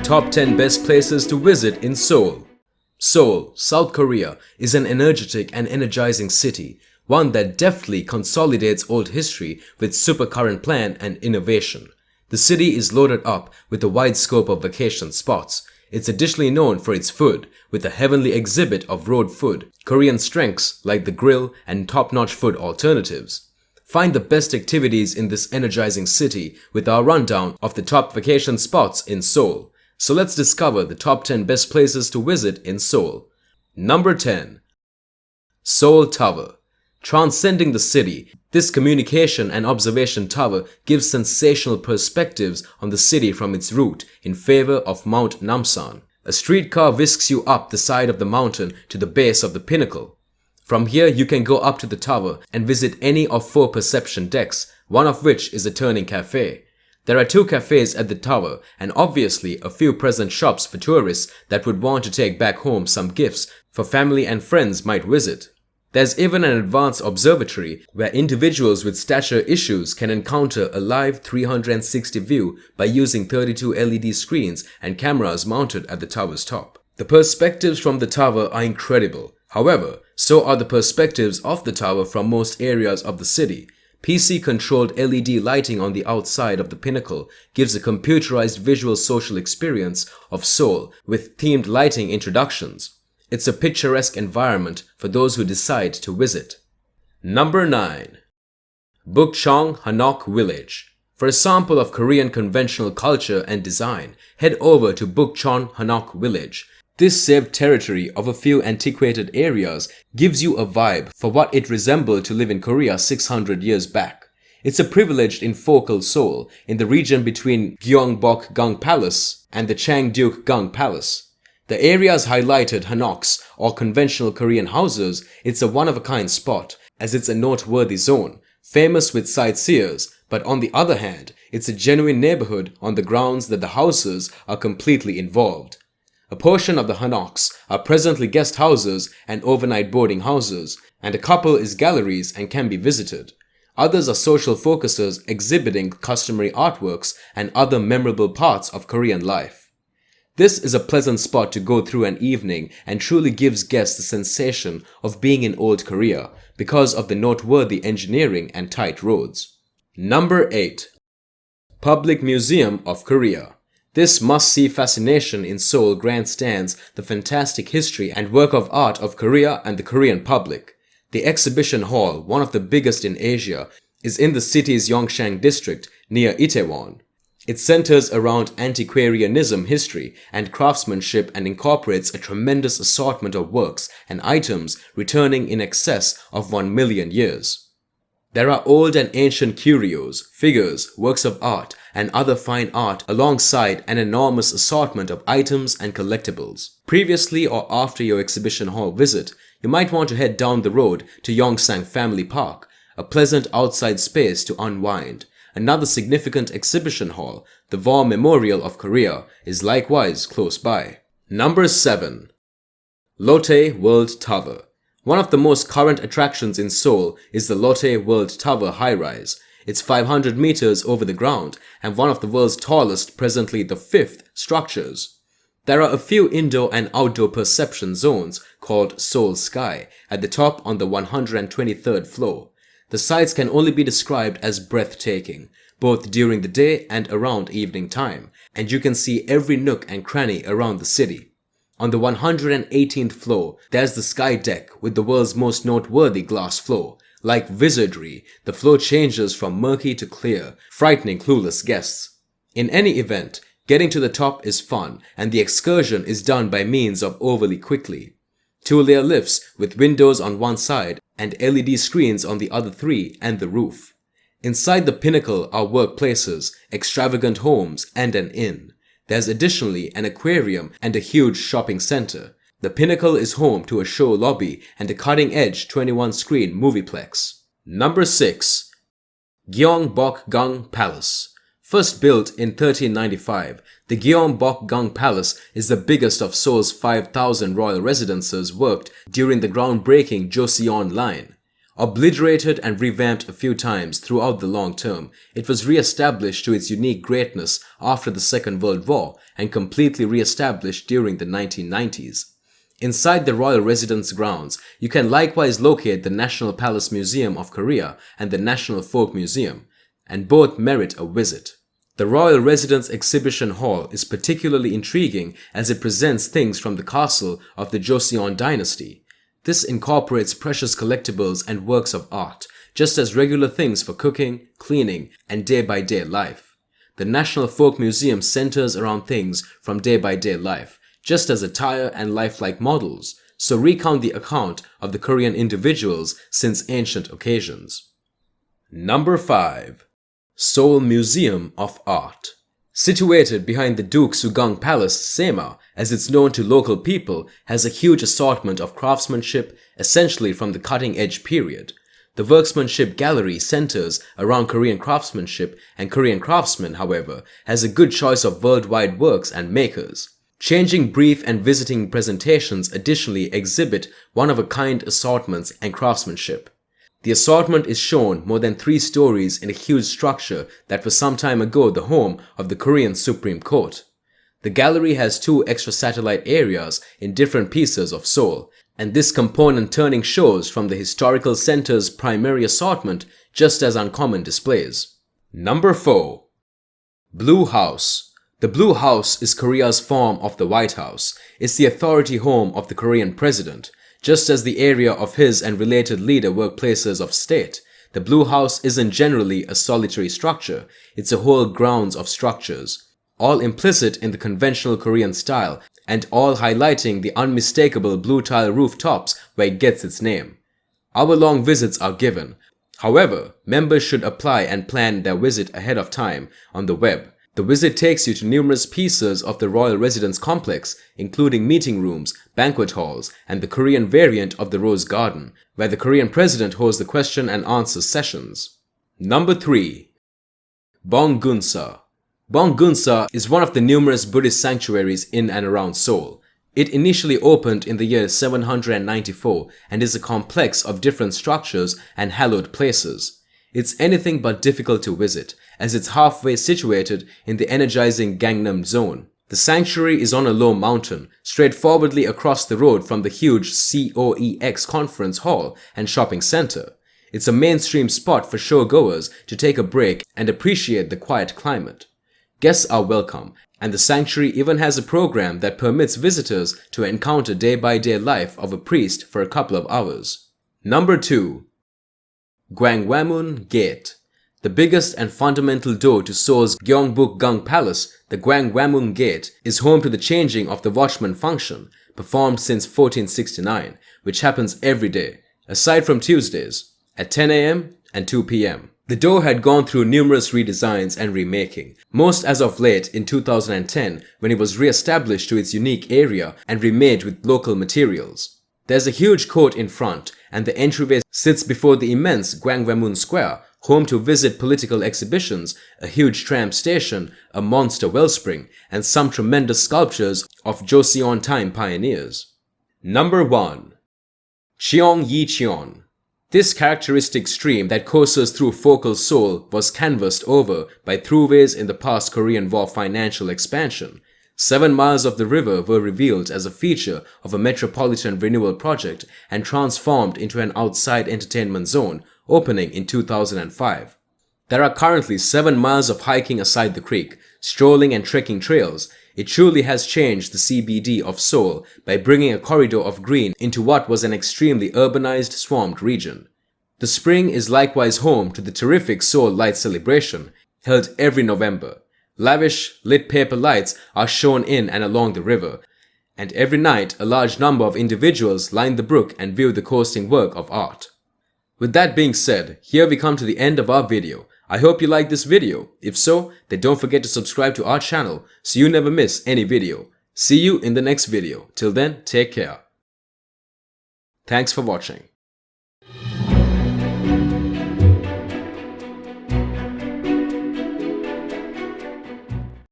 Top 10 Best Places to Visit in Seoul. Seoul, South Korea is an energetic and energizing city, one that deftly consolidates old history with super current plan and innovation. The city is loaded up with a wide scope of vacation spots. It's additionally known for its food, with a heavenly exhibit of road food, Korean strengths like the grill, and top-notch food alternatives. Find the best activities in this energizing city with our rundown of the top vacation spots in Seoul. So let's discover the top 10 best places to visit in Seoul. Number 10. Seoul Tower. Transcending the city, this communication and observation tower gives sensational perspectives on the city from its route in favor of Mount Namsan. A streetcar whisks you up the side of the mountain to the base of the pinnacle. From here you can go up to the tower and visit any of 4 perception decks, one of which is a turning cafe. There are 2 cafes at the tower and obviously a few present shops for tourists that would want to take back home some gifts for family and friends might visit. There's even an advanced observatory where individuals with stature issues can encounter a live 360 view by using 32 LED screens and cameras mounted at the tower's top. The perspectives from the tower are incredible. However, so are the perspectives of the tower from most areas of the city. PC-controlled LED lighting on the outside of the pinnacle gives a computerized visual social experience of Seoul with themed lighting introductions. It's a picturesque environment for those who decide to visit. Number 9. Bukchon Hanok Village. For a sample of Korean conventional culture and design, head over to Bukchon Hanok Village. This saved territory of a few antiquated areas gives you a vibe for what it resembled to live in Korea 600 years back. It's a privileged infocal Seoul in the region between Gyeongbokgung Palace and the Cheonggyecheon Palace. The area's highlighted Hanoks or conventional Korean houses. It's a one-of-a-kind spot as it's a noteworthy zone, famous with sightseers, but on the other hand, it's a genuine neighborhood on the grounds that the houses are completely involved. A portion of the Hanoks are presently guest houses and overnight boarding houses, and a couple is galleries and can be visited. Others are social focuses exhibiting customary artworks and other memorable parts of Korean life. This is a pleasant spot to go through an evening and truly gives guests the sensation of being in old Korea because of the noteworthy engineering and tight roads. Number 8. Public Museum of Korea. This must-see fascination in Seoul grandstands the fantastic history and work of art of Korea and the Korean public. The exhibition hall, one of the biggest in Asia, is in the city's Yongsan district near Itaewon. It centers around antiquarianism history and craftsmanship and incorporates a tremendous assortment of works and items returning in excess of 1 million years. There are old and ancient curios, figures, works of art, and other fine art alongside an enormous assortment of items and collectibles. Previously or after your exhibition hall visit, you might want to head down the road to Yongsan Family Park, a pleasant outside space to unwind. Another significant exhibition hall, the War Memorial of Korea, is likewise close by. Number 7. Lotte World Tower. One of the most current attractions in Seoul is the Lotte World Tower high-rise. It's 500 meters over the ground and one of the world's tallest, presently the 5th, structures. There are a few indoor and outdoor perception zones called Seoul Sky at the top on the 123rd floor. The sights can only be described as breathtaking, both during the day and around evening time, and you can see every nook and cranny around the city. On the 118th floor, there's the sky deck with the world's most noteworthy glass floor. Like wizardry, the floor changes from murky to clear, frightening clueless guests. In any event, getting to the top is fun, and the excursion is done by means of overly quickly. 2-layer lifts with windows on one side and LED screens on the other 3 and the roof. Inside the pinnacle are workplaces, extravagant homes, and an inn. There's additionally an aquarium and a huge shopping center. The pinnacle is home to a show lobby and a cutting-edge 21-screen movieplex. Number 6. Gyeongbokgung Palace. First built in 1395, the Gyeongbokgung Palace is the biggest of Seoul's 5,000 royal residences worked during the groundbreaking Joseon line. Obliterated and revamped a few times throughout the long term, it was re-established to its unique greatness after the Second World War and completely re-established during the 1990s. Inside the royal residence grounds, you can likewise locate the National Palace Museum of Korea and the National Folk Museum, and both merit a visit. The Royal Residence Exhibition Hall is particularly intriguing as it presents things from the castle of the Joseon dynasty. This incorporates precious collectibles and works of art, just as regular things for cooking, cleaning, and day-by-day life. The National Folk Museum centers around things from day-by-day life, just as attire and lifelike models, so recount the account of the Korean individuals since ancient occasions. Number 5. Seoul Museum of Art. Situated behind the Gyeongbokgung Palace, Sema, as it's known to local people, has a huge assortment of craftsmanship, essentially from the cutting-edge period. The workmanship gallery centers around Korean craftsmanship, and Korean craftsmen, however, has a good choice of worldwide works and makers. Changing brief and visiting presentations additionally exhibit one-of-a-kind assortments and craftsmanship. The assortment is shown more than 3 stories in a huge structure that was some time ago the home of the Korean Supreme Court. The gallery has 2 extra satellite areas in different pieces of Seoul, and this component turning shows from the historical center's primary assortment just as uncommon displays. Number 4. Blue House. The Blue House is Korea's form of the White House. It's the authority home of the Korean president. Just as the area of his and related leader workplaces of state, the Blue House isn't generally a solitary structure, it's a whole grounds of structures, all implicit in the conventional Korean style and all highlighting the unmistakable blue tile rooftops where it gets its name. Hour-long visits are given. However, members should apply and plan their visit ahead of time on the web. The visit takes you to numerous pieces of the royal residence complex, including meeting rooms, banquet halls, and the Korean variant of the Rose Garden, where the Korean president holds the question and answer sessions. Number 3. Bongeunsa. Bongeunsa is one of the numerous Buddhist sanctuaries in and around Seoul. It initially opened in the year 794 and is a complex of different structures and hallowed places. It's anything but difficult to visit, as it's halfway situated in the energizing Gangnam zone. The sanctuary is on a low mountain, straightforwardly across the road from the huge COEX conference hall and shopping center. It's a mainstream spot for showgoers to take a break and appreciate the quiet climate. Guests are welcome, and the sanctuary even has a program that permits visitors to encounter day-by-day life of a priest for a couple of hours. Number 2. Gwanghwamun Gate. The biggest and fundamental door to Seoul's Gyeongbokgung Palace, the Gwanghwamun Gate, is home to the changing of the watchman function, performed since 1469, which happens every day, aside from Tuesdays, at 10 a.m. and 2 p.m. The door had gone through numerous redesigns and remaking, most as of late in 2010 when it was re-established to its unique area and remade with local materials. There's a huge court in front, and the entryway sits before the immense Gwanghwamun Square, home to visit political exhibitions, a huge tram station, a monster wellspring, and some tremendous sculptures of Joseon time pioneers. Number 1. Cheonggyecheon. This characteristic stream that courses through focal Seoul was canvassed over by throughways in the past Korean War financial expansion. 7 miles of the river were revealed as a feature of a metropolitan renewal project and transformed into an outside entertainment zone, opening in 2005. There are currently 7 miles of hiking aside the creek, strolling and trekking trails. It truly has changed the CBD of Seoul by bringing a corridor of green into what was an extremely urbanized, swamped region. The spring is likewise home to the terrific Seoul Light Celebration, held every November. Lavish, lit paper lights are shown in and along the river, and every night a large number of individuals line the brook and view the coasting work of art. With that being said, here we come to the end of our video. I hope you liked this video. If so, then don't forget to subscribe to our channel so you never miss any video. See you in the next video. Till then, take care. Thanks for watching.